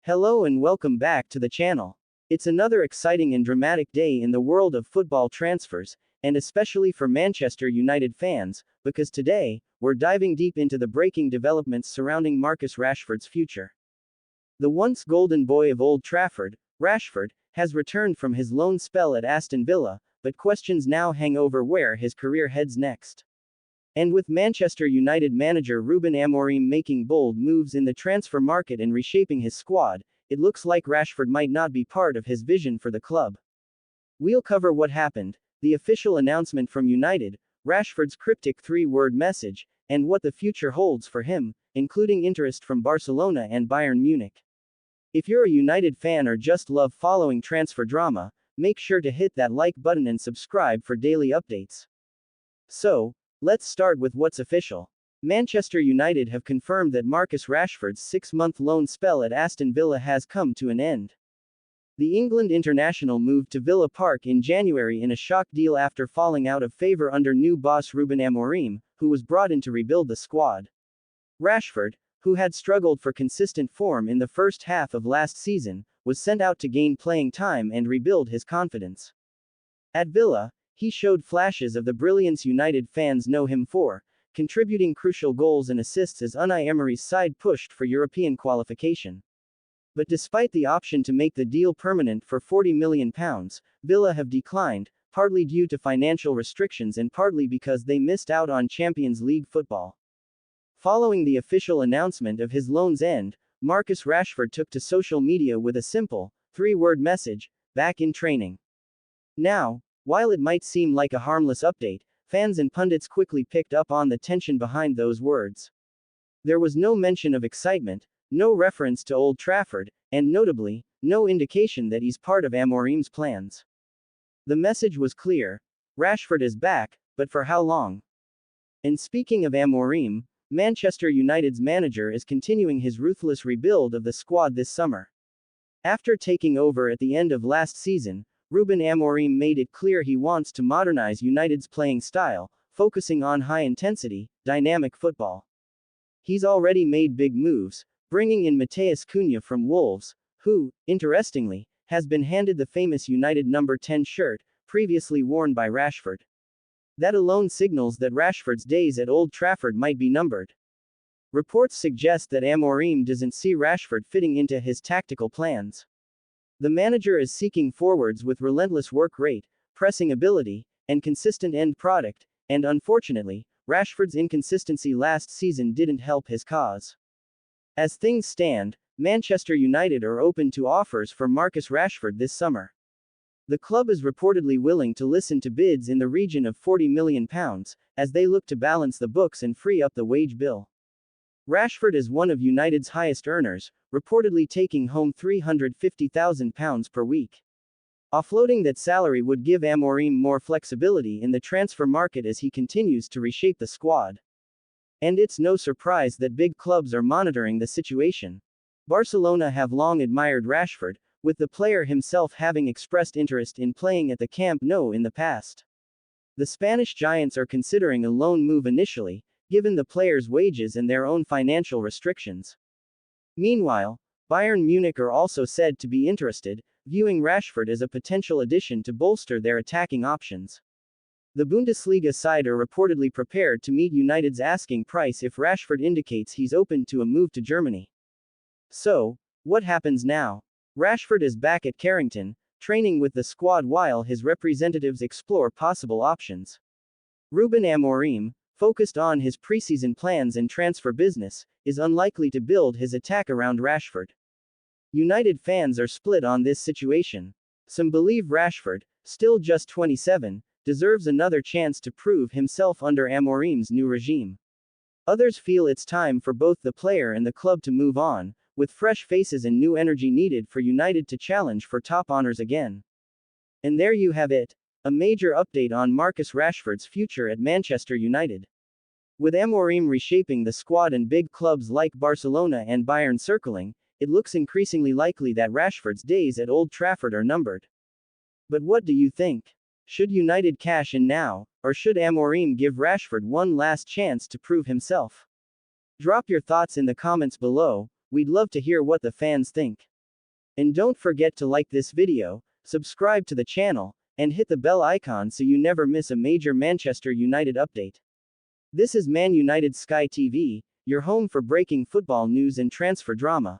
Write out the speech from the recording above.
Hello and welcome back to the channel. It's another exciting and dramatic day in the world of football transfers, and especially for Manchester United fans, because today, we're diving deep into the breaking developments surrounding Marcus Rashford's future. The once golden boy of Old Trafford, Rashford, has returned from his loan spell at Aston Villa, but questions now hang over where his career heads next. And with Manchester United manager Ruben Amorim making bold moves in the transfer market and reshaping his squad, it looks like Rashford might not be part of his vision for the club. We'll cover what happened, the official announcement from United, Rashford's cryptic three-word message, and what the future holds for him, including interest from Barcelona and Bayern Munich. If you're a United fan or just love following transfer drama, make sure to hit that like button and subscribe for daily updates. So, let's start with what's official. Manchester United have confirmed that Marcus Rashford's 6-month loan spell at Aston Villa has come to an end. The England international moved to Villa Park in January in a shock deal after falling out of favor under new boss Ruben Amorim, who was brought in to rebuild the squad. Rashford, who had struggled for consistent form in the first half of last season, was sent out to gain playing time and rebuild his confidence. At Villa, he showed flashes of the brilliance United fans know him for, contributing crucial goals and assists as Unai Emery's side pushed for European qualification. But despite the option to make the deal permanent for £40 million, Villa have declined, partly due to financial restrictions and partly because they missed out on Champions League football. Following the official announcement of his loan's end, Marcus Rashford took to social media with a simple, three-word message: back in training. Now, while it might seem like a harmless update, fans and pundits quickly picked up on the tension behind those words. There was no mention of excitement, no reference to Old Trafford, and notably, no indication that he's part of Amorim's plans. The message was clear: Rashford is back, but for how long? And speaking of Amorim, Manchester United's manager is continuing his ruthless rebuild of the squad this summer. After taking over at the end of last season, Ruben Amorim made it clear he wants to modernize United's playing style, focusing on high-intensity, dynamic football. He's already made big moves, bringing in Matheus Cunha from Wolves, who, interestingly, has been handed the famous United number 10 shirt, previously worn by Rashford. That alone signals that Rashford's days at Old Trafford might be numbered. Reports suggest that Amorim doesn't see Rashford fitting into his tactical plans. The manager is seeking forwards with relentless work rate, pressing ability, and consistent end product, and unfortunately, Rashford's inconsistency last season didn't help his cause. As things stand, Manchester United are open to offers for Marcus Rashford this summer. The club is reportedly willing to listen to bids in the region of £40 million, as they look to balance the books and free up the wage bill. Rashford is one of United's highest earners, reportedly taking home £350,000 per week. Offloading that salary would give Amorim more flexibility in the transfer market as he continues to reshape the squad. And it's no surprise that big clubs are monitoring the situation. Barcelona have long admired Rashford, with the player himself having expressed interest in playing at the Camp Nou in the past. The Spanish giants are considering a loan move initially, given the player's wages and their own financial restrictions. Meanwhile, Bayern Munich are also said to be interested, viewing Rashford as a potential addition to bolster their attacking options. The Bundesliga side are reportedly prepared to meet United's asking price if Rashford indicates he's open to a move to Germany. So, what happens now? Rashford is back at Carrington, training with the squad while his representatives explore possible options. Ruben Amorim, focused on his preseason plans and transfer business, is unlikely to build his attack around Rashford. United fans are split on this situation. Some believe Rashford, still just 27, deserves another chance to prove himself under Amorim's new regime. Others feel it's time for both the player and the club to move on, with fresh faces and new energy needed for United to challenge for top honors again. And there you have it, a major update on Marcus Rashford's future at Manchester United. With Amorim reshaping the squad and big clubs like Barcelona and Bayern circling, it looks increasingly likely that Rashford's days at Old Trafford are numbered. But what do you think? Should United cash in now, or should Amorim give Rashford one last chance to prove himself? Drop your thoughts in the comments below, we'd love to hear what the fans think. And don't forget to like this video, subscribe to the channel, and hit the bell icon so you never miss a major Manchester United update. This is Man United Sky TV, your home for breaking football news and transfer drama.